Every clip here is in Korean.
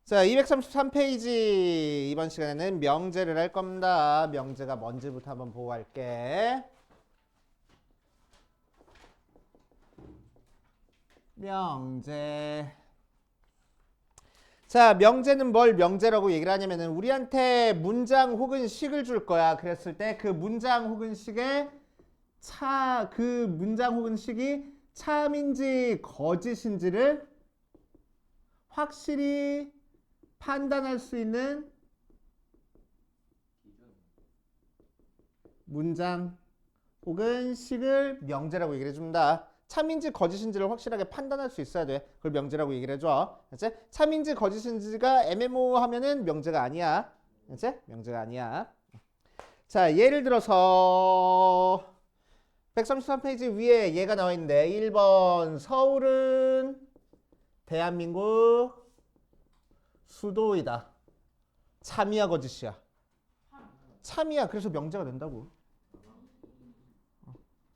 자, 233페이지 이번 시간에는 명제를 할 겁니다. 명제가 뭔지부터 한번 보고 갈게. 명제. 자, 명제는 뭘 명제라고 얘기를 하냐면은 우리한테 문장 혹은 식을 줄 거야. 그랬을 때 그 문장 혹은 식의 그 문장 혹은 식이 참인지 거짓인지를 확실히 판단할 수 있는 문장 혹은 식을 명제라고 얘기를 해줍니다. 참인지 거짓인지를 확실하게 판단할 수 있어야 돼. 그걸 명제라고 얘기를 해줘. 알지? 참인지 거짓인지가 애매모호하면은 명제가 아니야. 알지? 명제가 아니야. 자, 예를 들어서 133페이지 위에 얘가 나와 있는데 1번 서울은 대한민국 수도이다. 참이야 거짓이야? 참이야. 그래서 명제가 된다고.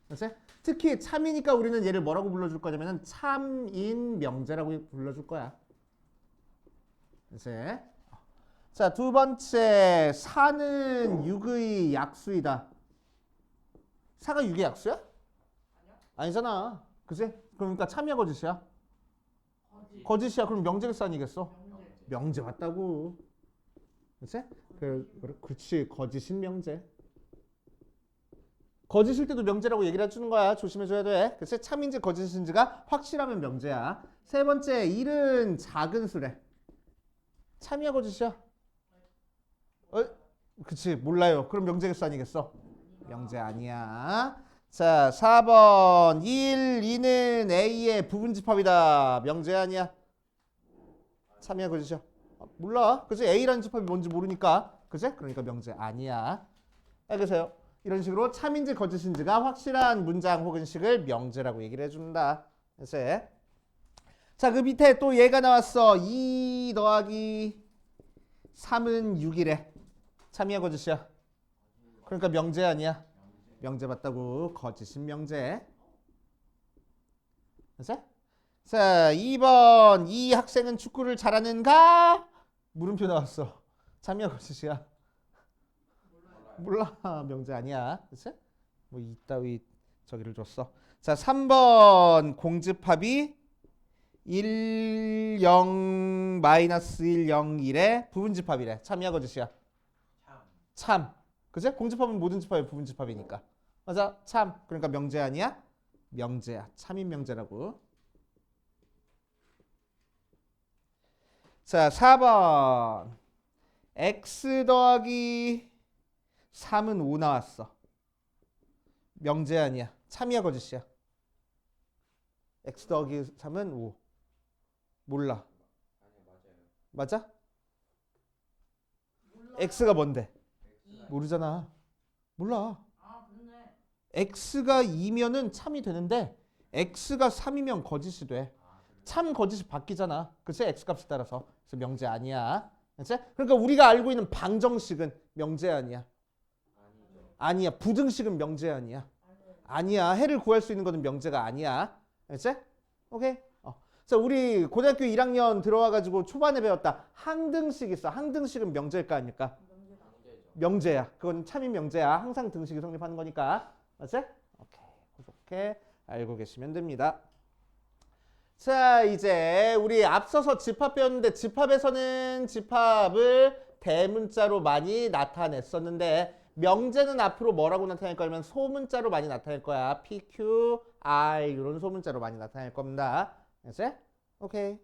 알지? 특히 참이니까 우리는 얘를 뭐라고 불러줄 거냐면은 참인 명제라고 불러줄 거야. 알지? 자, 두 번째 사는 6의 약수이다. 사가 6의 약수야? 아니잖아. 그치? 그러니까 참이야 거짓이야? 거짓이야. 그럼 명제겠어 아니겠어? 명제 맞다고. 그치? 그렇지. 거짓인 명제. 거짓일 때도 명제라고 얘기를 해주는 거야. 조심해줘야 돼. 그치? 참인지 거짓인지가 확실하면 명제야. 세 번째, 일은 작은 수래. 참이야 거짓이야? 그치. 몰라요. 그럼 명제겠어 아니겠어? 명제 아니야. 자, 4번 1, 2는 A의 부분집합이다. 명제 아니야? 참이야 거짓이야? 몰라. 그치? A라는 집합이 뭔지 모르니까. 그치? 그러니까 명제 아니야. 알겠어요? 이런 식으로 참인지 거짓인지가 확실한 문장 혹은 식을 명제라고 얘기를 해준다. 그치? 자, 그 밑에 또 얘가 나왔어. 2 더하기 3은 6이래. 참이야 거짓이야? 그러니까 명제 아니야? 명제 맞다고. 거짓인 명제. 그치? 자, 2번 이 학생은 축구를 잘하는가? 물음표 나왔어. 참이야 거짓이야? 몰라. 명제 아니야. 그치? 뭐 이따위 저기를 줬어. 자, 3번 공집합이 1, 0, 마이너스 1, 0, 1의 부분집합이래. 참이야 거짓이야? 참. 그치? 공집합은 모든 집합이 부분집합이니까. 맞아. 참. 그러니까 명제 아니야? 명제야. 참인 명제라고. 자, 4번 x 더하기 3은 5 나왔어. 명제 아니야? 참이야 거짓이야? x 더하기 3은 5. 몰라. 맞아? x가 뭔데? 모르잖아. 몰라. x가 2면은 참이 되는데 x가 3이면 거짓이 돼. 참 거짓이 바뀌잖아. 그치? x값에 따라서. 그래서 명제 아니야. 그치? 그러니까 우리가 알고 있는 방정식은 명제 아니야. 아니야. 부등식은 명제 아니야. 아니야. 해를 구할 수 있는 거는 명제가 아니야. 그치? 오케이? 자, 우리 고등학교 1학년 들어와가지고 초반에 배웠다. 항등식 있어. 항등식은 명제일까 아닙니까? 명제야. 그건 참인 명제야. 항상 등식이 성립하는 거니까. 맞지? 오케이. 그렇게 알고 계시면 됩니다. 자, 이제 우리 앞서서 집합 배웠는데 집합에서는 집합을 대문자로 많이 나타냈었는데 명제는 앞으로 뭐라고 나타낼 거냐면 소문자로 많이 나타낼 거야. P, Q, R 이런 소문자로 많이 나타낼 겁니다. 알지? 오케이.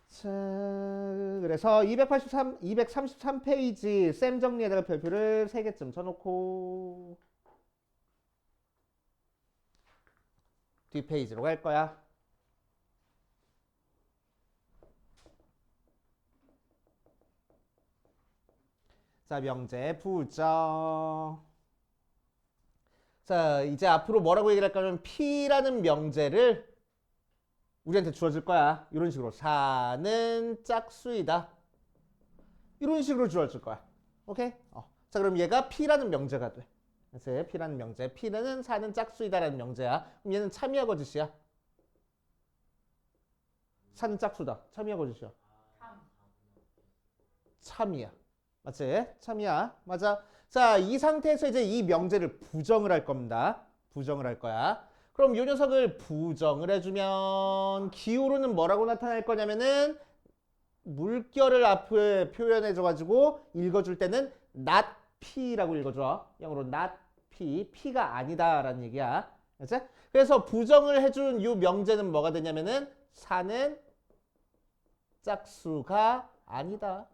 자, 그래서 233페이지 쌤 정리에다가 별표를 3개쯤 쳐놓고 뒷페이지로 갈 거야. 자, 명제 부정. 자, 이제 앞으로 뭐라고 얘기를 할까 하면 P라는 명제를 우리한테 주어질 거야. 이런 식으로 사는 짝수이다. 이런 식으로 주어질 거야. 오케이? 자, 그럼 얘가 P라는 명제가 돼. 그래서 P라는 명제. P는 사는 짝수이다라는 명제야. 그럼 얘는 참이야 거짓이야? 사는 짝수다. 참이야 거짓이야? 참이야. 맞지? 참이야. 맞아. 자, 이 상태에서 이제 이 명제를 부정을 할 겁니다. 부정을 할 거야. 그럼 이 녀석을 부정을 해주면 기호로는 뭐라고 나타날 거냐면은 물결을 앞에 표현해줘가지고 읽어줄 때는 not p라고 읽어줘. 영어로 not p, p가 아니다라는 얘기야. 그치? 그래서 부정을 해준 이 명제는 뭐가 되냐면은 4는 짝수가 아니다.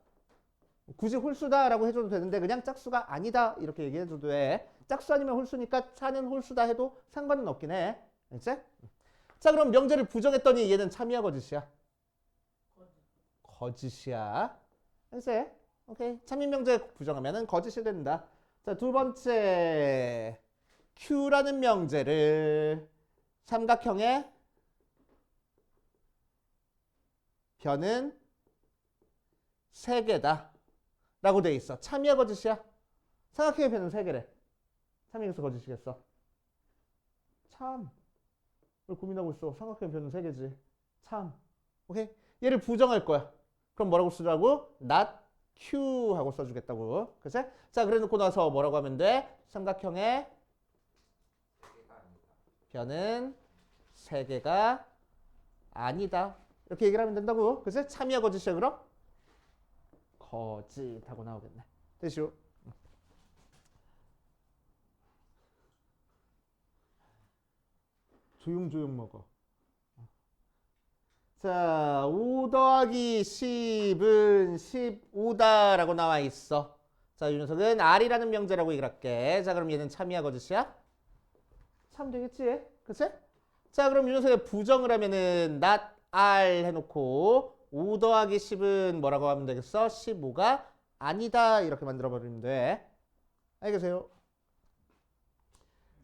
굳이 홀수다라고 해줘도 되는데 그냥 짝수가 아니다 이렇게 얘기해줘도 돼. 짝수 아니면 홀수니까 4는 홀수다 해도 상관은 없긴 해. 그치? 자, 그럼 명제를 부정했더니 얘는 참이야 거짓이야? 거짓이야. 알았어요? 오케이. 참인 명제 부정하면은 거짓이 된다. 자, 두 번째. Q라는 명제를 삼각형의 변은 3개다. 라고 돼 있어. 참이야 거짓이야? 삼각형의 변은 3개래. 참이겠어 거짓이겠어? 참. 왜 고민하고 있어? 삼각형의 변은 3개지. 참. 오케이? 얘를 부정할 거야. 그럼 뭐라고 쓰라고? not q 하고 써주겠다고. 그치? 자, 그래 놓고 나서 뭐라고 하면 돼? 삼각형의 변은 3개가 아니다. 이렇게 얘기를 하면 된다고. 그치? 참이야 거짓이야 그럼? 거짓하고 나오겠네. 됐슈? 조용조용 먹어. 자, 5 더하기 10은 15다라고 나와 있어. 자, 이 녀석은 R이라는 명제라고 얘기를 할게. 자, 그럼 얘는 참이야 거짓이야? 참 되겠지? 그치? 자, 그럼 이 녀석에 부정을 하면은 not R 해놓고 5 더하기 10은 뭐라고 하면 되겠어? 15가 아니다 이렇게 만들어버리면 돼. 알겠어요?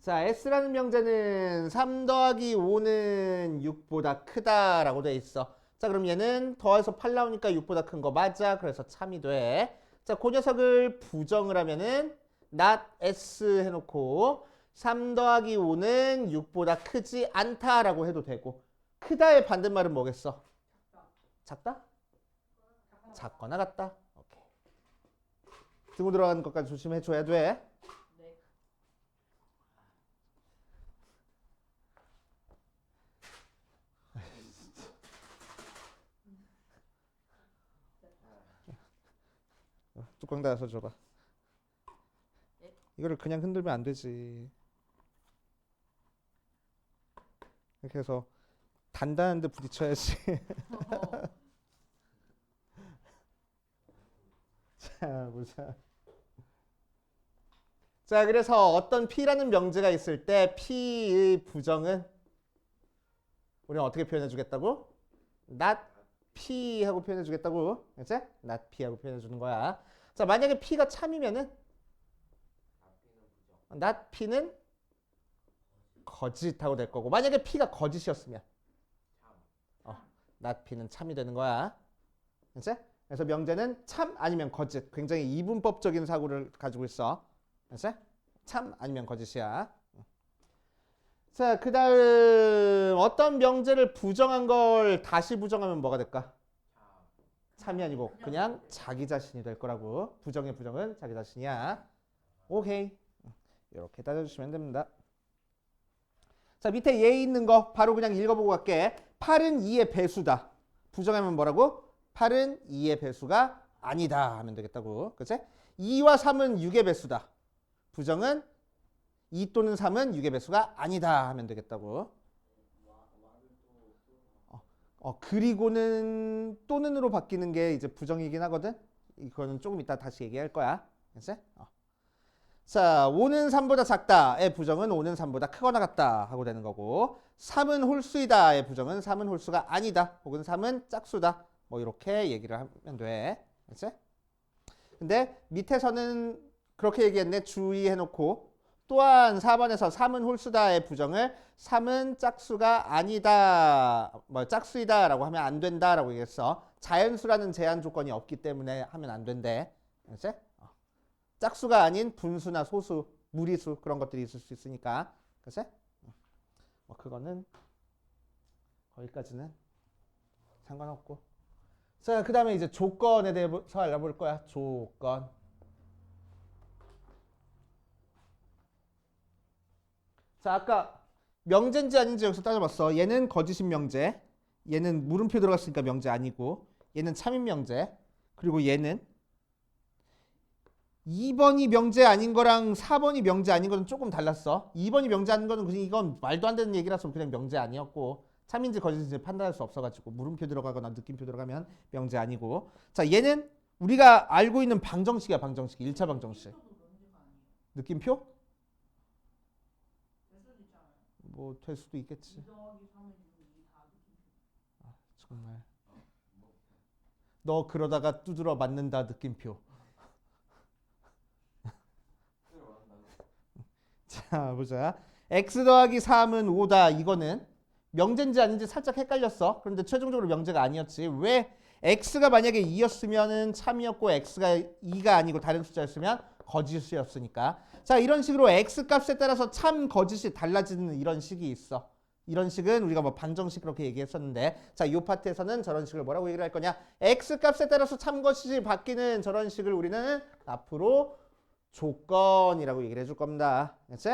자, S라는 명제는 3 더하기 5는 6보다 크다라고 돼 있어. 자, 그럼 얘는 더해서 8 나오니까 6보다 큰 거 맞아. 그래서 참이 돼. 자, 그 녀석을 부정을 하면은 not S 해놓고 3 더하기 5는 6보다 크지 않다라고 해도 되고 크다의 반대말은 뭐겠어? 작다? 작거나 같다. 오케이. 등호 들어가는 것까지 조심해줘야 돼. 뚜껑 닫아서 줘봐. 이거를 그냥 흔들면 안 되지. 이렇게 해서 단단한 데 부딪혀야지. 자, 보자. 자, 그래서 어떤 P라는 명제가 있을 때 P의 부정은 우리는 어떻게 표현해 주겠다고? not P 하고 표현해 주겠다고. 그치? not P 하고 표현해 주는 거야. 자, 만약에 P가 참이면은 not P는 거짓하고 될 거고 만약에 P가 거짓이었으면 not P는 참이 되는 거야. 그치? 그래서 명제는 참 아니면 거짓. 굉장히 이분법적인 사고를 가지고 있어. 그치? 참 아니면 거짓이야. 자, 그 다음 어떤 명제를 부정한 걸 다시 부정하면 뭐가 될까? 참이 아니고 그냥 자기 자신이 될 거라고. 부정의 부정은 자기 자신이야. 오케이. 이렇게 따져주시면 됩니다. 자, 밑에 얘 있는 거 바로 그냥 읽어보고 갈게. 8은 2의 배수다. 부정하면 뭐라고? 8은 2의 배수가 아니다 하면 되겠다고. 그치? 2와 3은 6의 배수다. 부정은 2 또는 3은 6의 배수가 아니다 하면 되겠다고. 그리고는 또는으로 바뀌는 게 이제 부정이긴 하거든. 이거는 조금 이따 다시 얘기할 거야. 그치? 자, 5는 3보다 작다의 부정은 5는 3보다 크거나 같다 하고 되는 거고 3은 홀수이다의 부정은 3은 홀수가 아니다 혹은 3은 짝수다 뭐 이렇게 얘기를 하면 돼. 그치? 근데 밑에서는 그렇게 얘기했네. 주의해놓고 또한 4번에서 3은 홀수다의 부정을 3은 짝수가 아니다, 뭐 짝수이다 라고 하면 안 된다 라고 얘기했어. 자연수라는 제한 조건이 없기 때문에 하면 안 된대. 그치? 짝수가 아닌 분수나 소수, 무리수 그런 것들이 있을 수 있으니까. 그치? 뭐 그거는 거기까지는 상관없고. 자, 그 다음에 이제 조건에 대해서 알아볼 거야. 조건. 자, 아까 명제인지 아닌지 여기서 따져봤어. 얘는 거짓인 명제. 얘는 물음표 들어갔으니까 명제 아니고. 얘는 참인 명제. 그리고 얘는 2번이 명제 아닌 거랑 4번이 명제 아닌 거는 조금 달랐어. 2번이 명제 아닌 거는 그냥 이건 말도 안 되는 얘기라서 그냥 명제 아니었고, 참인지 거짓인지 판단할 수 없어가지고 물음표 들어가거나 느낌표 들어가면 명제 아니고. 자, 얘는 우리가 알고 있는 방정식이야. 방정식. 1차 방정식. 느낌표? 뭐 될 수도 있겠지. 아, 정말 너 그러다가 두드러 맞는다 느낌표. 자, 보자. x 더하기 3은 5다. 이거는 명제인지 아닌지 살짝 헷갈렸어. 그런데 최종적으로 명제가 아니었지. 왜? x가 만약에 2였으면 참이었고 x가 2가 아니고 다른 숫자였으면 거짓이었으니까. 자, 이런 식으로 x 값에 따라서 참 거짓이 달라지는 이런 식이 있어. 이런 식은 우리가 뭐 방정식 그렇게 얘기했었는데, 자, 이 파트에서는 저런 식을 뭐라고 얘기를 할 거냐? x 값에 따라서 참 거짓이 바뀌는 저런 식을 우리는 앞으로 조건이라고 얘기를 해줄 겁니다. 그치?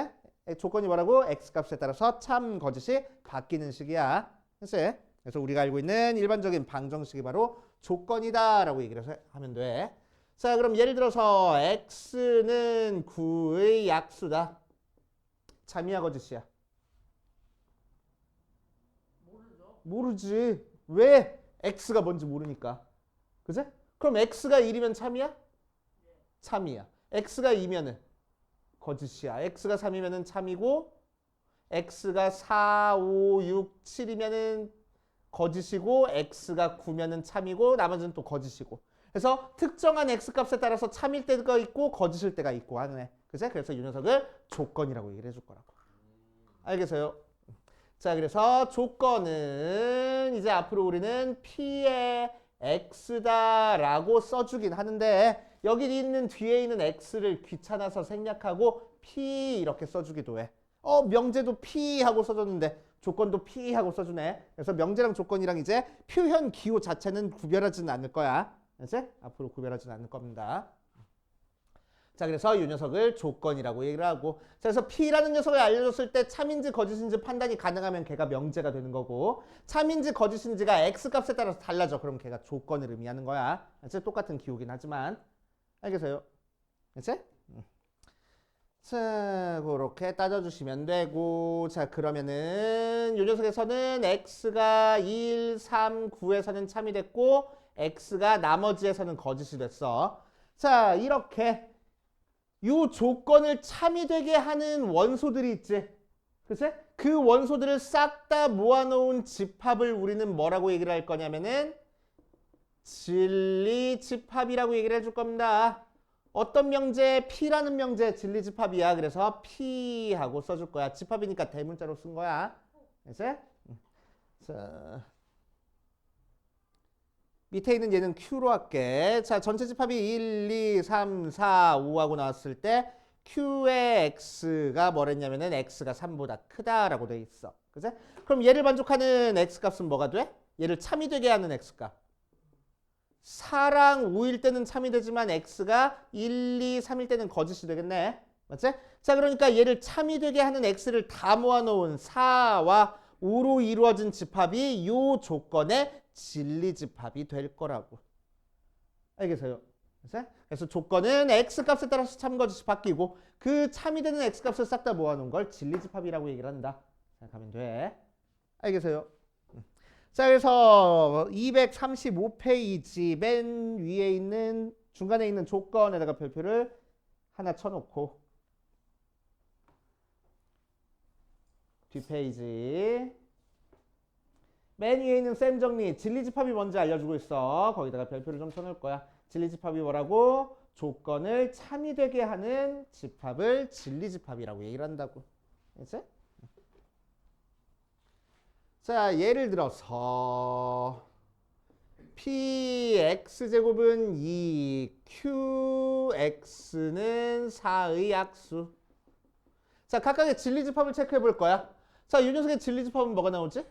조건이 뭐라고? x 값에 따라서 참 거짓이 바뀌는 식이야. 그치? 그래서 우리가 알고 있는 일반적인 방정식이 바로 조건이다 라고 얘기를 하면 돼. 자, 그럼 예를 들어서 x는 9의 약수다. 참이야 거짓이야? 모르지. 왜? x가 뭔지 모르니까. 그치? 그럼 x가 1이면 참이야? 참이야. x가 2면은 거짓이야. x가 3이면은 참이고, x가 4, 5, 6, 7이면은 거짓이고, x가 9면은 참이고, 나머지는 또 거짓이고. 그래서 특정한 x 값에 따라서 참일 때가 있고 거짓일 때가 있고 하는 애. 그치? 그래서 이 녀석을 조건이라고 얘기를 해줄 거라고. 알겠어요? 자, 그래서 조건은 이제 앞으로 우리는 p의 x다라고 써주긴 하는데, 여기 있는 뒤에 있는 x를 귀찮아서 생략하고 p 이렇게 써주기도 해. 명제도 p 하고 써줬는데 조건도 p 하고 써주네. 그래서 명제랑 조건이랑 이제 표현 기호 자체는 구별하지는 않을 거야. 이제 앞으로 구별하지는 않을 겁니다. 자, 그래서 이 녀석을 조건이라고 얘기를 하고, 자, 그래서 p라는 녀석을 알려줬을 때 참인지 거짓인지 판단이 가능하면 걔가 명제가 되는 거고, 참인지 거짓인지가 x 값에 따라서 달라져. 그럼 걔가 조건을 의미하는 거야. 이제 똑같은 기호긴 하지만. 알겠어요? 이제? 자, 그렇게 따져주시면 되고, 자, 그러면은 이 녀석에서는 x가 1, 3, 9에서는 참이 됐고, x가 나머지에서는 거짓이 됐어. 자, 이렇게 이 조건을 참이 되게 하는 원소들이 있지. 그치? 그 원소들을 싹 다 모아놓은 집합을 우리는 뭐라고 얘기를 할 거냐면은 진리집합이라고 얘기를 해줄 겁니다. 어떤 명제? P라는 명제 진리집합이야. 그래서 P하고 써줄 거야. 집합이니까 대문자로 쓴 거야. 이제 자, 밑에 있는 얘는 Q로 할게. 자, 전체 집합이 1, 2, 3, 4, 5하고 나왔을 때 Q의 X가 뭐랬냐면은 X가 3보다 크다라고 돼 있어. 그치? 그럼 얘를 만족하는 X값은 뭐가 돼? 얘를 참이 되게 하는 X값. 4랑 5일 때는 참이 되지만 X가 1, 2, 3일 때는 거짓이 되겠네. 맞지? 자, 그러니까 얘를 참이 되게 하는 X를 다 모아놓은 4와 5로 이루어진 집합이 이 조건의 진리집합이 될 거라고. 알겠어요? 그래서 조건은 X값에 따라서 참 거짓이 바뀌고, 그 참이 되는 X값을 싹 다 모아놓은 걸 진리집합이라고 얘기를 한다. 생각하면 돼. 알겠어요? 자, 그래서 235페이지 맨 위에 있는 중간에 있는 조건에다가 별표를 하나 쳐놓고, 뒷페이지 맨 위에 있는 쌤 정리 진리집합이 뭔지 알려주고 있어. 거기다가 별표를 좀 쳐놓을 거야. 진리집합이 뭐라고? 조건을 참이 되게 하는 집합을 진리집합이라고 얘기를 한다고. 알겠지? 자, 예를 들어서 px제곱은 2, qx는 4의 약수. 자, 각각의 진리집합을 체크해 볼 거야. 자, 이 녀석의 진리집합은 뭐가 나오지?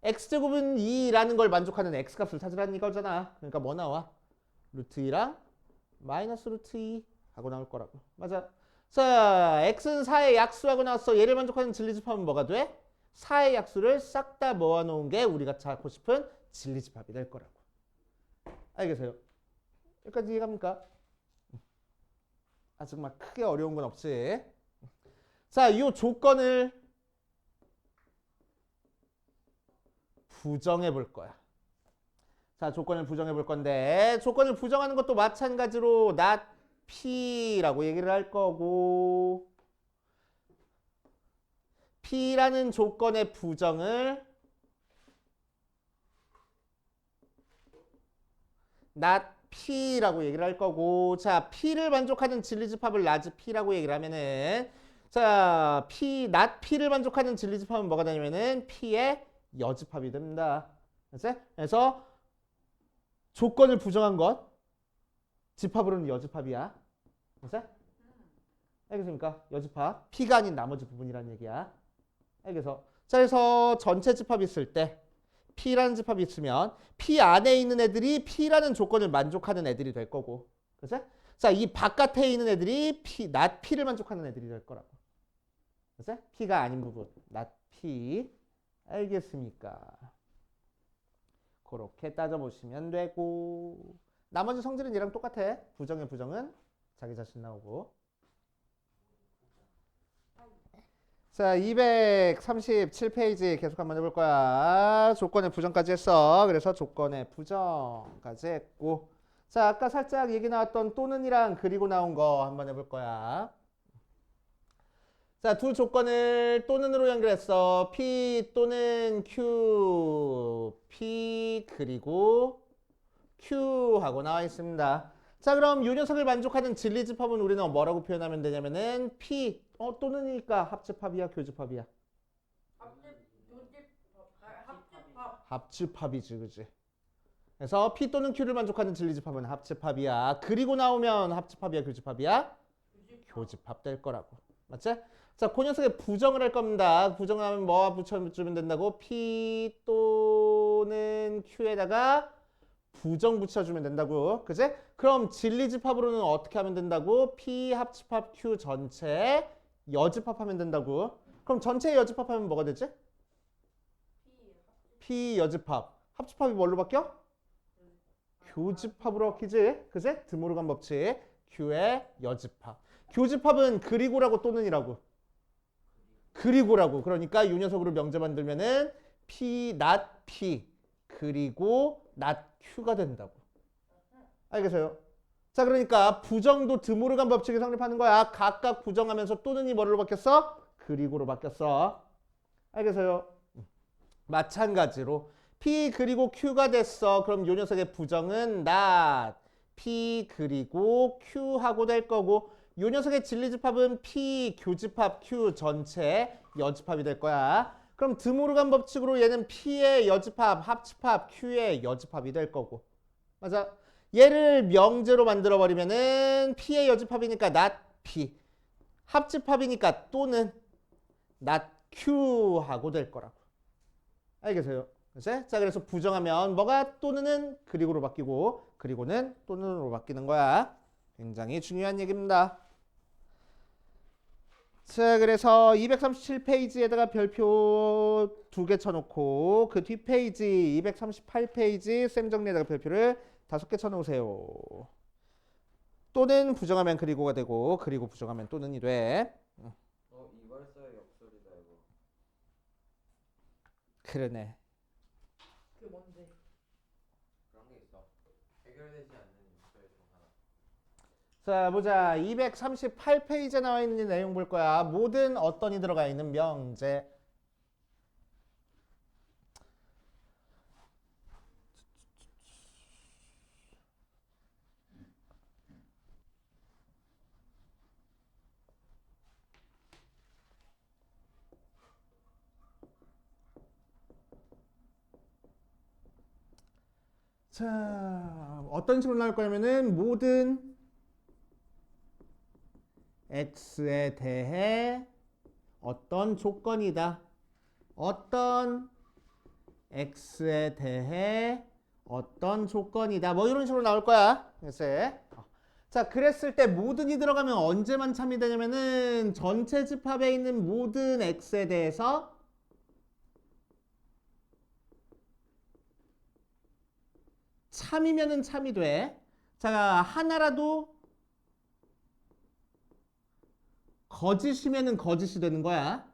x제곱은 2라는 걸 만족하는 x값을 찾으라는 이거잖아. 그러니까 뭐 나와? 루트 2랑 마이너스 루트 2 하고 나올 거라고. 맞아. 자, x는 4의 약수하고 나왔어. 얘를 만족하는 진리집합은 뭐가 돼? 4의 약수를 싹 다 모아놓은 게 우리가 찾고 싶은 진리집합이 될 거라고. 알겠어요? 여기까지 이해갑니까? 아직 막 크게 어려운 건 없지. 자, 이 조건을 부정해 볼 거야. 자, 조건을 부정해 볼 건데 조건을 부정하는 것도 마찬가지로 not P라고 얘기를 할 거고 P라는 조건의 부정을 not P라고 얘기를 할 거고 자, P를 만족하는 진리집합을 라지 P라고 얘기를 하면은 자, not P를 만족하는 진리집합은 뭐가 되냐면은 P의 여집합이 됩니다. 그래서 조건을 부정한 것 집합으로는 여집합이야. 알겠습니까? 여집합. P가 아닌 나머지 부분이라는 얘기야. 알겠어? 자, 그래서 전체 집합이 있을 때 P라는 집합이 있으면 P 안에 있는 애들이 P라는 조건을 만족하는 애들이 될 거고. 그치? 자, 이 바깥에 있는 애들이 not P를 만족하는 애들이 될 거라고. 그치? P가 아닌 부분. not P. 알겠습니까? 그렇게 따져보시면 되고 나머지 성질은 얘랑 똑같아. 부정의 부정은 자기 자신 나오고 자 237페이지 계속 한번 해볼 거야. 조건의 부정까지 했어. 그래서 조건의 부정까지 했고 자 아까 살짝 얘기 나왔던 또는이랑 그리고 나온 거 한번 해볼 거야. 자, 두 조건을 또는으로 연결했어. P 또는 Q, P 그리고 Q 하고 나와 있습니다. 자, 그럼 이 녀석을 만족하는 진리집합은 우리는 뭐라고 표현하면 되냐면은 P 또는이니까 합집합이야, 교집합이야? 합집합이지, 그지? 그래서 P 또는 Q를 만족하는 진리집합은 합집합이야. 그리고 나오면 합집합이야, 교집합이야? 교집합 될 거라고. 맞지? 자, 그 녀석에 부정을 할 겁니다. 부정을 하면 뭐와 붙여주면 된다고? P 또는 Q에다가 부정 붙여주면 된다고. 그지? 그럼 진리집합으로는 어떻게 하면 된다고? P 합집합 Q 전체 여집합하면 된다고. 그럼 전체 여집합하면 뭐가 되지? P 여집합. 합집합이 뭘로 바뀌어? 교집합으로 바뀌지? 그지? 드모르간 법칙. Q의 여집합. 교집합은 그리고라고 또는이라고. 그리고라고. 그러니까 이 녀석으로 명제 만들면은 P, not P, 그리고 not Q가 된다고. 알겠어요? 자, 그러니까 부정도 드모르간 법칙이 성립하는 거야. 각각 부정하면서 또는이 뭐로 바뀌었어? 그리고로 바뀌었어. 알겠어요? 마찬가지로 P 그리고 Q가 됐어. 그럼 이 녀석의 부정은 not P 그리고 Q 하고 될 거고 요 녀석의 진리집합은 P 교집합 Q 전체 여집합이 될 거야. 그럼 드모르간 법칙으로 얘는 P의 여집합, 합집합, Q의 여집합이 될 거고. 맞아? 얘를 명제로 만들어버리면은 P의 여집합이니까 not P, 합집합이니까 또는 not Q 하고 될 거라고. 알겠어요? 그치? 자, 그래서 부정하면 뭐가 또는은 그리고로 바뀌고 그리고는 또는으로 바뀌는 거야. 굉장히 중요한 얘기입니다. 자, 그래서 237페이지에다가 별표 2개 쳐놓고 그 뒷페이지 238페이지 쌤 정리에다가 별표를 5개 쳐놓으세요. 또는 부정하면 그리고가 되고 그리고 부정하면 또는이 돼. 이발사의 역설이다 이거. 그러네. 그게 뭔데? 그런 게 있어. 해결되지 않는 역설 중 하나. 자, 보자. 238페이지에 나와 있는 내용 볼 거야. 모든 어떤이 들어가 있는 명제. 자, 어떤 식으로 나올 거냐면은 모든 x에 대해 어떤 조건이다. 어떤 x에 대해 어떤 조건이다. 뭐 이런 식으로 나올 거야. 글쎄. 자, 그랬을 때 모든이 들어가면 언제만 참이 되냐면은 전체 집합에 있는 모든 x에 대해서 참이면은 참이 돼. 자, 하나라도 거짓이면은 거짓이 되는 거야.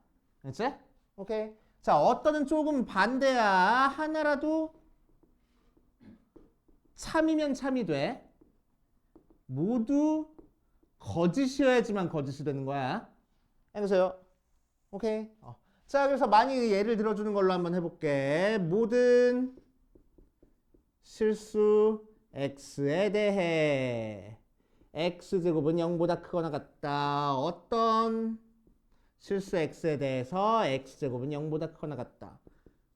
그렇지? 오케이. 자, 어떤은 조금 반대야. 하나라도 참이면 참이 돼. 모두 거짓이어야지만 거짓이 되는 거야. 알겠어요? 오케이. 자, 그래서 많이 예를 들어주는 걸로 한번 해볼게. 모든 실수 x에 대해 x제곱은 0보다 크거나 같다. 어떤 실수 x에 대해서 x제곱은 0보다 크거나 같다.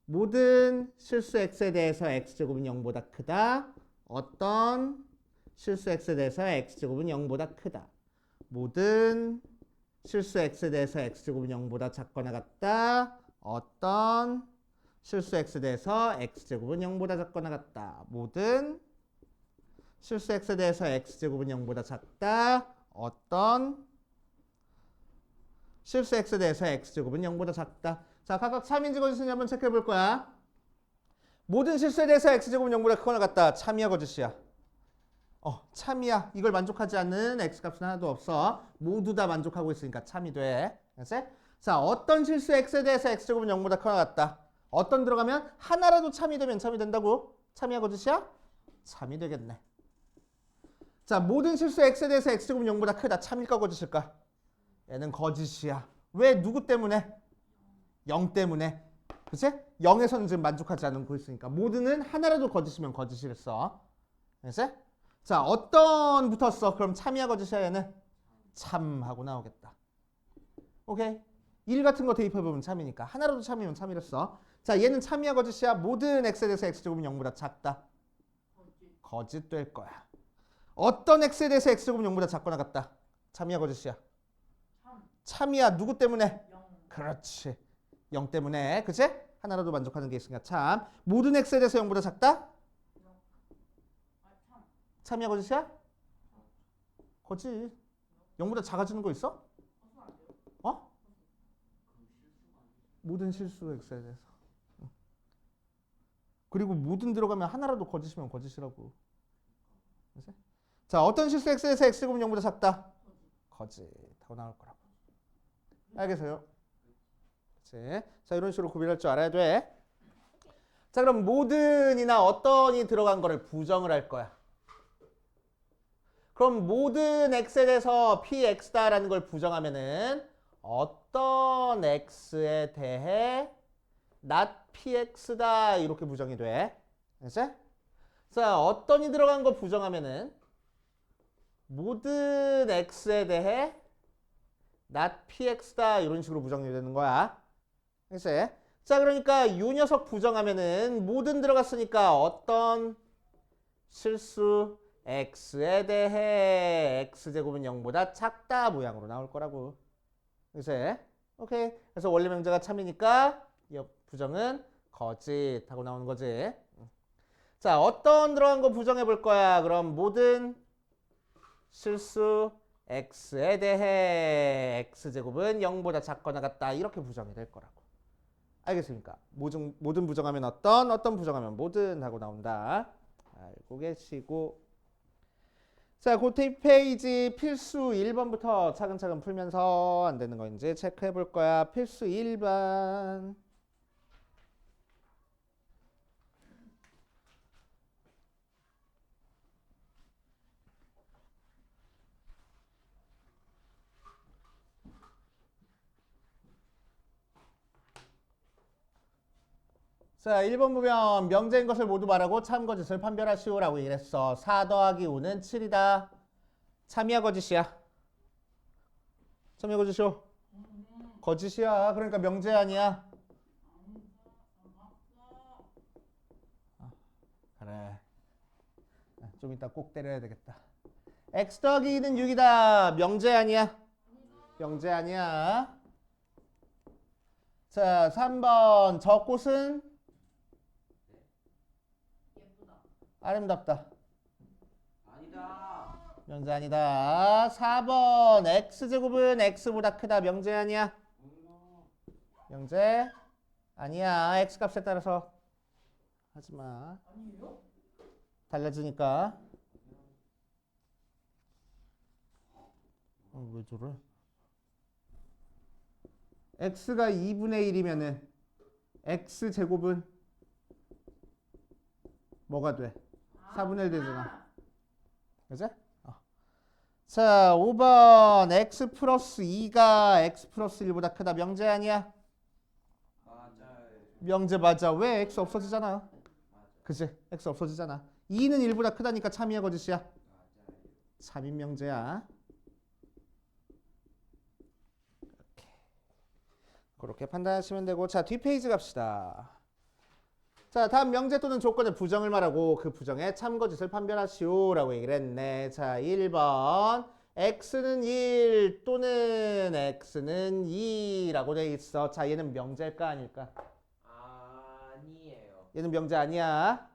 모든 실수 x에 대해서 x제곱은 0보다 크다. 어떤 실수 x에 대해서 x제곱은 0보다 크다. 모든 실수 x에 대해서 x제곱은 0보다 작거나 같다. 어떤 실수 x에 대해서 x제곱은 0보다 작거나 같다. 모든 실수 x에 대해서 x제곱은 0보다 작다. 어떤 실수 x에 대해서 x제곱은 0보다 작다. 자, 각각 3인지 거짓인지 한번 체크해 볼 거야. 모든 실수에 대해서 x제곱은 0보다 크거나 같다. 참이야 거짓이야? 참이야. 이걸 만족하지 않는 x값은 하나도 없어. 모두 다 만족하고 있으니까 참이 돼. 알았지? 자, 어떤 실수 x에 대해서 x제곱은 0보다 크거나 같다. 어떤 들어가면 하나라도 참이 되면 참이 된다고? 참이야 거짓이야? 참이 되겠네. 자, 모든 실수 x에 대해서 x제곱은 0보다 크다. 참일까 거짓일까? 얘는 거짓이야. 왜? 누구 때문에? 0 때문에. 그치? 0에서는 지금 만족하지 않고 있으니까. 모든은 하나라도 거짓이면 거짓이랬어. 그치? 자, 어떤 붙었어? 그럼 참이야 거짓이야 얘는? 참하고 나오겠다. 오케이? 1 같은 거 대입해보면 참이니까. 하나라도 참이면 참이랬어. 자, 얘는 참이야 거짓이야? 모든 x에 대해서 x제곱은 0보다 작다. 거짓 될 거야. 어떤 x에 대해서 x제곱은 0보다 작거나 같다. 참이야 거짓이야? 참이야. 누구 때문에? 0. 그렇지. 0 때문에. 그치? 하나라도 만족하는 게 있으니까 참. 모든 x에 대해서 0보다 작다? 참이야 거짓이야? 거짓. 0보다 작아지는 거 있어? 모든 실수 x에 대해서. 그리고 모든 들어가면 하나라도 거짓이면 거짓이라고. 그치? 자, 어떤 실수 x에 대해서 x제곱은 0보다 작다? 거짓 하고 나올 거라고. 알겠어요? 그치? 자, 이런 식으로 구별할 줄 알아야 돼. 자, 그럼 모든이나 어떤이 들어간 거를 부정을 할 거야. 그럼 모든 x에 대해서 px다라는 걸 부정하면은 어떤 x에 대해 not px다 이렇게 부정이 돼. 알겠지? 자, 어떤이 들어간 거 부정하면은 모든 x에 대해 not px다 이런 식으로 부정이 되는 거야. 알겠지? 자, 그러니까 이 녀석 부정하면은 모든 들어갔으니까 어떤 실수 x에 대해 x제곱은 0보다 작다 모양으로 나올 거라고. 그치? 오케이. 그래서 원래 명제가 참이니까 이 부정은 거짓하고 나오는 거지. 자, 어떤 들어간 거 부정해 볼 거야. 그럼 모든 실수 x에 대해 x제곱은 0보다 작거나 같다. 이렇게 부정이 될 거라고. 알겠습니까? 모든 부정하면 어떤 부정하면 모든 하고 나온다. 알고 계시고. 자, 고테이 페이지 필수 1번부터 차근차근 풀면서 안 되는 거 이제 체크해 볼 거야. 필수 1번. 자, 1번 보면 명제인 것을 모두 말하고 참 거짓을 판별하시오라고 얘기했어. 4 더하기 5는 7이다. 참이야 거짓이야? 참이야 거짓이요? 거짓이야. 그러니까 명제 아니야. 그래. 좀 이따 꼭 때려야 되겠다. x 더하기 2는 6이다. 명제 아니야? 명제 아니야. 자, 3번 저 꽃은 아름답다. 아니다. 명제 아니다. 4번 x제곱은 x보다 크다. 명제 아니야. 명제 아니야. x값에 따라서 하지마. 아니에요? 달라지니까. 왜 저래? x가 2분의 1이면은 x제곱은 뭐가 돼? 4분의 1 되잖아. 그지? 자, 5번 x 플러스 2가 x 플러스 1보다 크다. 명제 아니야? 맞아요. 명제 맞아. 왜? x 없어지잖아. 맞아. 그지? x 없어지잖아. 2는 1보다 크다니까 참이야 거짓이야? 맞아요. 참인 명제야. 그렇게 판단하시면 되고, 자, 뒷페이지 갑시다. 자, 다음 명제 또는 조건의 부정을 말하고 그 부정의 참거짓을 판별하시오 라고 얘기를 했네. 자, 1번 x는 1 또는 x는 2라고 돼 있어. 자, 얘는 명제일까 아닐까? 아니에요. 얘는 명제 아니야.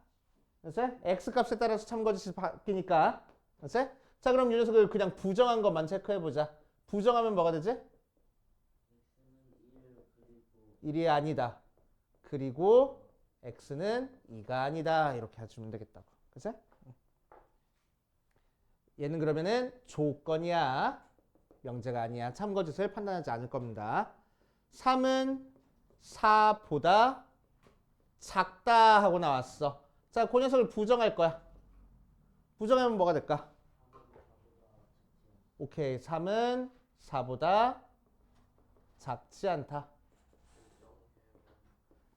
그치? x값에 따라서 참거짓이 바뀌니까. 그치? 자, 그럼 이 녀석을 그냥 부정한 것만 체크해보자. 부정하면 뭐가 되지? 1이 아니다. 그리고 x는 2가 아니다. 이렇게 해주면 되겠다고. 그치? 얘는 그러면은 조건이야. 명제가 아니야. 참거짓을 판단하지 않을 겁니다. 3은 4보다 작다 하고 나왔어. 자, 그 녀석을 부정할 거야. 부정하면 뭐가 될까? 오케이. 3은 4보다 작지 않다.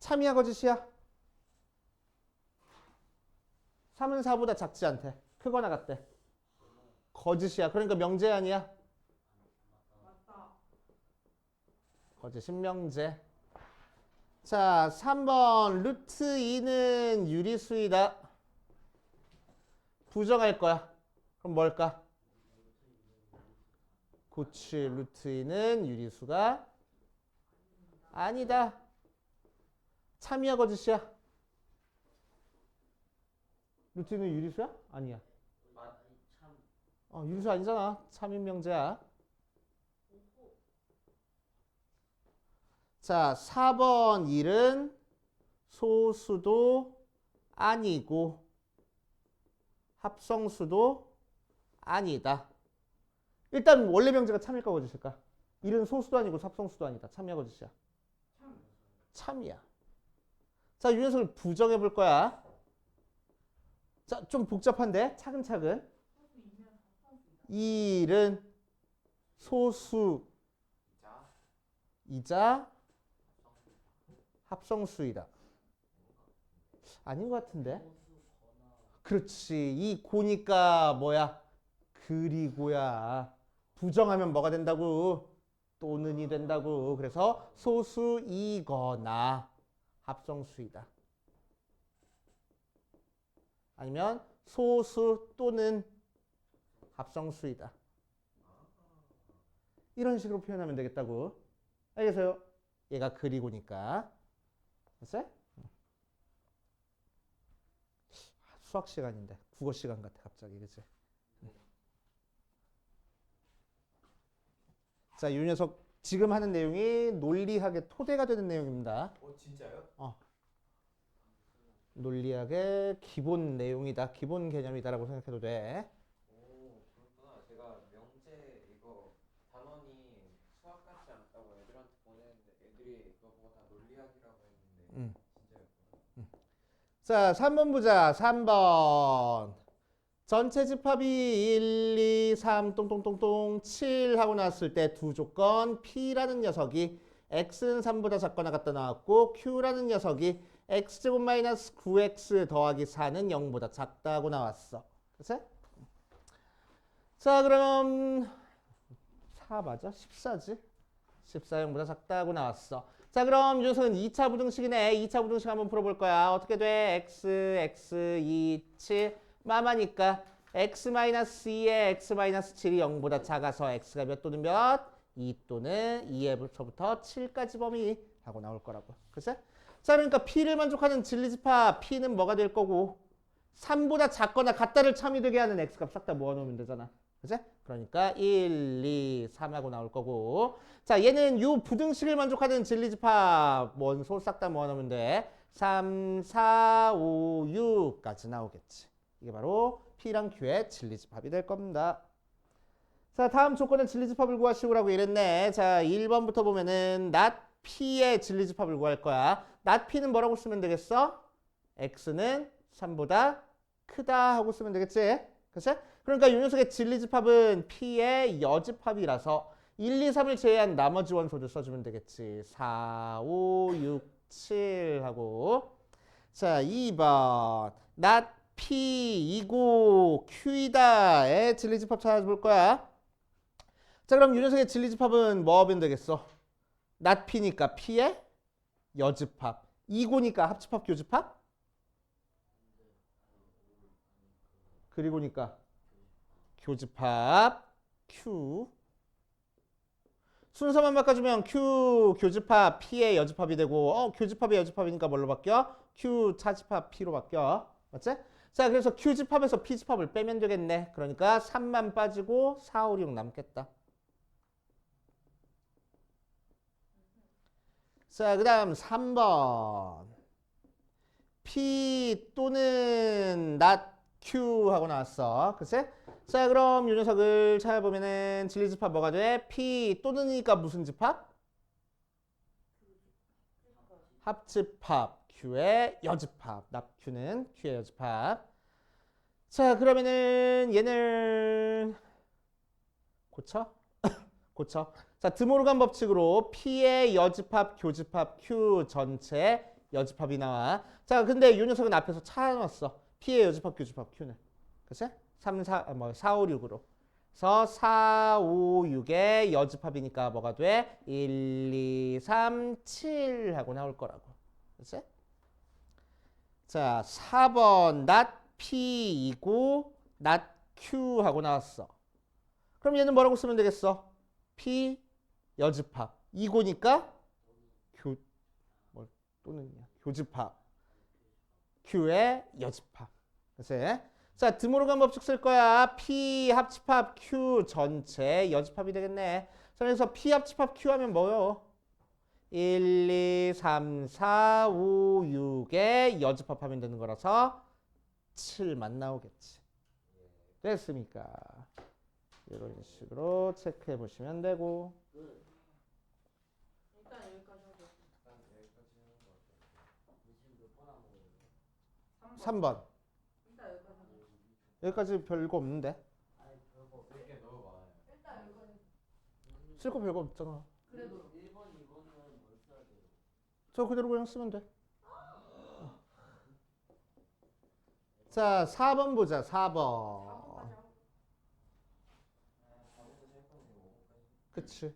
참이야 거짓이야? 3은 4보다 작지 않대. 크거나 같대. 거짓이야. 그러니까 명제 아니야? 맞다. 거짓인 명제. 자, 3번 루트 2는 유리수이다. 부정할 거야. 그럼 뭘까? 그치. 루트 2는 유리수가 아니다. 참이야 거짓이야? 루트 2는 유리수야? 아니야. 유리수 아니잖아. 참인 명제야. 자, 4번 1은 소수도 아니고 합성수도 아니다. 일단 원래 명제가 참일까 거짓일까? 1은 소수도 아니고 합성수도 아니다. 참이야 거짓이야? 참이야. 자, 이 녀석을 부정해 볼 거야. 자, 좀 복잡한데 차근차근. 1은 소수이자 합성수이다. 아닌 것 같은데? 그렇지. 이 고니까 뭐야? 그리고야. 부정하면 뭐가 된다고? 또는이 된다고. 그래서 소수이거나 합성수이다. 아니면 소수 또는 합성수이다. 이런 식으로 표현하면 되겠다고. 알겠어요? 얘가 그리고니까. 됐어요? 수학 시간인데 국어 시간 같아 갑자기. 그치? 자, 이 녀석 지금 하는 내용이 논리학의 토대가 되는 내용입니다. 진짜요? 논리학의 기본 내용이다. 기본 개념이다라고 생각해도 돼. 오, 그렇구나. 제가 명제 이거 단원이 수학 같지 않다고 애들한테 보냈는데 애들이 그거 보고 다 논리학이라고 했는데 진짜였구나. 자, 3번 보자. 3번. 전체 집합이 1, 2, 3, 똥똥똥똥 7 하고 나왔을 때 두 조건 P라는 녀석이 X는 3보다 작거나 같다 나왔고 Q라는 녀석이 X제곱 마이너스 9X 더하기 4는 0보다 작다 하고 나왔어. 그치? 자, 그럼 4 맞아? 14지? 14 0보다 작다 하고 나왔어. 자, 그럼 이 녀석은 2차 부등식이네. 2차 부등식 한번 풀어볼 거야. 어떻게 돼? X, X, 2, 7 마마니까 X-2에 X-7이 0보다 작아서 X가 몇 또는 몇? 2 또는 2에서부터 7까지 범위 하고 나올 거라고. 그치? 자, 그러니까 P를 만족하는 진리집합 P는 뭐가 될 거고 3보다 작거나 같다를 참이 되게 하는 x값 싹 다 모아놓으면 되잖아. 그치? 그러니까 1, 2, 3하고 나올 거고. 자, 얘는 요 부등식을 만족하는 진리집합 원소 싹 다 모아놓으면 돼. 3, 4, 5, 6까지 나오겠지. 이게 바로 P랑 Q의 진리집합이 될 겁니다. 자, 다음 조건은 진리집합을 구하시오라고 이랬네. 자, 1번부터 보면은 not P의 진리집합을 구할 거야. not P는 뭐라고 쓰면 되겠어? x는 3보다 크다 하고 쓰면 되겠지? 그치? 그러니까 이 녀석의 진리집합은 P의 여집합이라서 1, 2, 3을 제외한 나머지 원소들 써주면 되겠지. 4, 5, 6, 7 하고. 자, 2번 not P이고 Q이다의 진리집합 찾아볼 거야. 자, 그럼 이 녀석의 진리집합은 뭐 하면 되겠어? not P니까 P의 여집합. 이고니까 합집합, 교집합? 그리고니까 교집합 Q. 순서만 바꿔주면 Q 교집합 P의 여집합이 되고 교집합의 여집합이니까 뭘로 바뀌어? Q 차집합 P로 바뀌어. 맞지? 자, 그래서 Q집합에서 P집합을 빼면 되겠네. 그러니까 3만 빠지고 4, 5, 6 남겠다. 자, 그 다음 3번. P 또는 not Q 하고 나왔어. 그치? 자, 그럼 이 녀석을 찾아보면은 진리집합 뭐가 돼? P 또는이니까 무슨 집합? 합집합. Q의 여집합. not Q는 Q의 여집합. 자, 그러면은 얘는 고쳐? 고쳐. 자, 드모르간 법칙으로 P의 여집합, 교집합, Q 전체 여집합이 나와. 자, 근데 이 녀석은 앞에서 찾아놨어. P의 여집합, 교집합, Q는. 그치? 4, 5, 6으로. 그래서 4, 5, 6의 여집합이니까 뭐가 돼? 1, 2, 3, 7 하고 나올 거라고. 그치? 자, 4번 not P이고 not Q 하고 나왔어. 그럼 얘는 뭐라고 쓰면 되겠어? P 여집합. 이고니까 교집합. Q의 여집합. 그치? 자, 드모르간 법칙 쓸 거야. P 합집합 Q 전체 여집합이 되겠네. 자, 그래서 P 합집합 Q 하면 뭐요? 1, 2, 3, 4, 5, 6의 여집합 하면 되는 거라서 7만 나오겠지. 됐습니까? 이런 식으로 체크해 보시면 되고. 일단 여기까지 하고. 3번. 일단 여기까지 하고. 여기까지 별거 없는데. 쓸게 너무 많아요. 일단 여기까지. 쓸 거 별거 없잖아. 그래도 1번, 2번은 뭘 써야 돼요? 저 그대로 그냥 쓰면 돼. 자, 4번 보자. 4번. 4번까지 하고. 그치.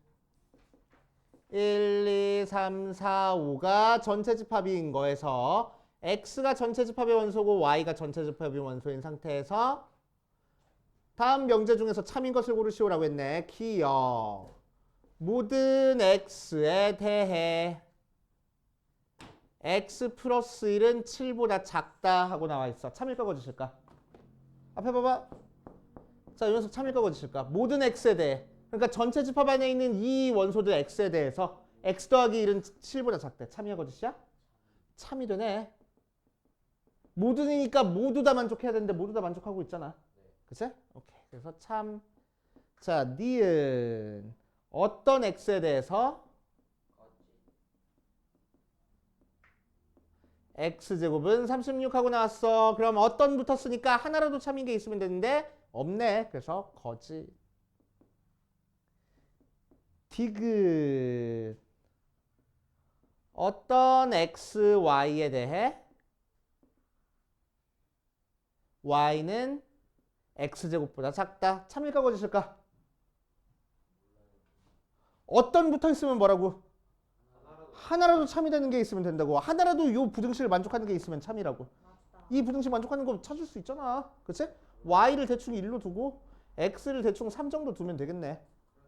1, 2, 3, 4, 5가 전체 집합인 거에서 x가 전체 집합의 원소고 y가 전체 집합의 원소인 상태에서 다음 명제 중에서 참인 것을 고르시오라고 했네. 기억. 모든 x에 대해 x 플러스 1은 7보다 작다 하고 나와 있어. 참일까 거짓일까? 앞에 봐봐. 자, 이 녀석 참일까 거짓일까? 모든 x에 대해. 그러니까 전체 집합 안에 있는 이 원소들 x에 대해서 x 더하기 1은 7보다 작대. 참이야 거짓이야? 참이 되네. 모든이니까 모두 다 만족해야 되는데 모두 다 만족하고 있잖아. 그치? 오케이. 그래서 참. 자, 니은 어떤 x에 대해서 x제곱은 36 하고 나왔어. 그럼 어떤 붙었으니까 하나라도 참인 게 있으면 되는데 없네. 그래서 거짓. 디귿 어떤 x, y에 대해 y는 x제곱보다 작다. 참일까 거짓일까? 어떤 붙어 있으면 뭐라고? 하나라도 참이 되는 게 있으면 된다고. 하나라도 요 부등식을 만족하는 게 있으면 참이라고. 맞다. 이 부등식 만족하는 거 찾을 수 있잖아. 그치? y를 대충 1로 두고 x를 대충 3 정도 두면 되겠네.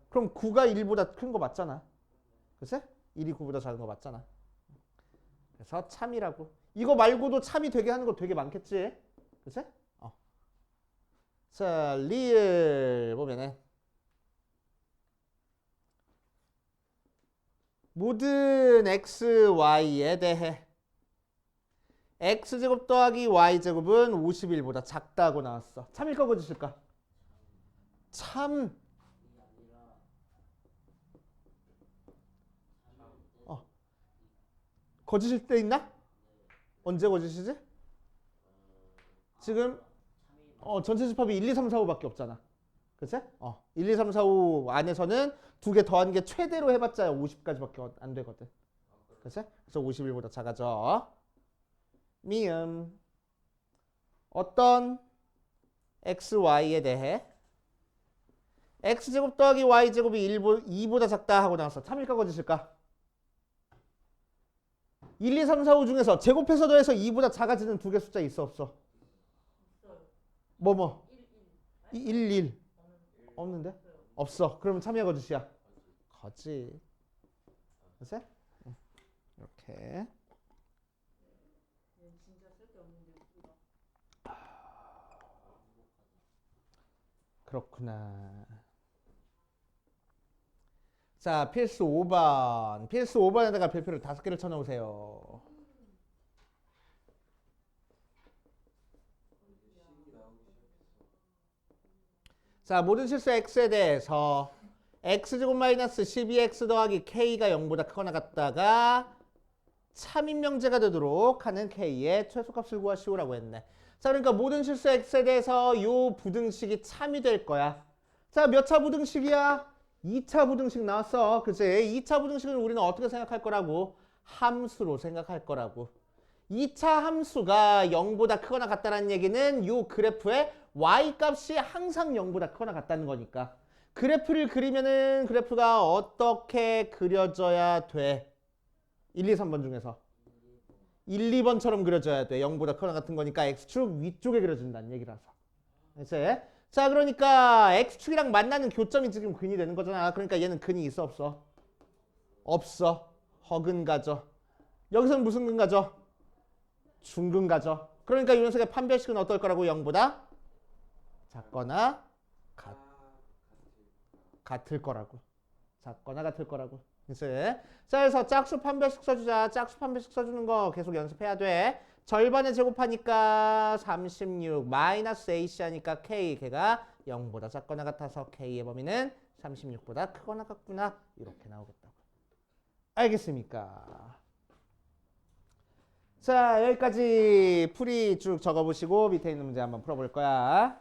그럼 9가 1보다 큰 거 맞잖아. 그치? 1이 9보다 작은 거 맞잖아. 그래서 참이라고. 이거 말고도 참이 되게 하는 거 되게 많겠지? 그치? 자, 리을 보면은 모든 x, y에 대해 x제곱 더하기 y제곱은 51보다 작다고 나왔어. 참일까 거짓일까? 참. 이게 아니라 거짓일 때 있나? 언제 거짓이지? 지금 전체 집합이 1, 2, 3, 4, 5밖에 없잖아. 그치? 1, 2, 3, 4, 5 안에서는 두 개 더한 게 최대로 해봤자 50까지밖에 안 되거든. 그치? 그래서 51보다 작아져. 미음 어떤 x, y에 대해 x제곱 더하기 y제곱이 2보다 작다 하고 나왔어. 참일까 거짓일까? 1, 2, 3, 4, 5 중에서 제곱해서 더해서 2보다 작아지는 두 개 숫자 있어 없어? 뭐? 1, 1 없는데? 없어. 그러면 참이야 거짓이야? 거짓. 그치? 이렇게 진짜 쓸데없는데 우리가. 그렇구나. 자, 필수 5번. 필수 5번에다가 별표를 5개를 쳐놓으세요. 자, 모든 실수 x에 대해서 x제곱 마이너스 12x 더하기 k가 0보다 크거나 같다가 참인명제가 되도록 하는 k의 최소값을 구하시오라고 했네. 자, 그러니까 모든 실수 x에 대해서 요 부등식이 참이 될 거야. 자, 몇 차 부등식이야? 2차 부등식 나왔어. 그치? 2차 부등식은 우리는 어떻게 생각할 거라고? 함수로 생각할 거라고. 2차 함수가 0보다 크거나 같다는 얘기는 요 그래프의 y값이 항상 0보다 크거나 같다는 거니까. 그래프를 그리면은 그래프가 어떻게 그려져야 돼? 1, 2, 3번 중에서 1, 2번처럼 그려져야 돼. 0보다 크거나 같은 거니까 x축 위쪽에 그려진다는 얘기라서. 그치? 자, 그러니까 x축이랑 만나는 교점이 지금 근이 되는 거잖아. 그러니까 얘는 근이 있어 없어? 없어. 허근 가져. 여기서는 무슨 근 가져? 중근 가져. 그러니까 이 녀석의 판별식은 어떨 거라고? 0보다 작거나 같을 거라고. 작거나 같을 거라고. 그치? 자, 그래서 짝수 판별식 써주자. 짝수 판별식 써주는 거 계속 연습해야 돼. 절반에 제곱하니까 36 마이너스 AC 하니까 K 걔가 0보다 작거나 같아서 K의 범위는 36보다 크거나 같구나. 이렇게 나오겠다고. 알겠습니까? 자, 여기까지 풀이 쭉 적어보시고 밑에 있는 문제 한번 풀어볼 거야.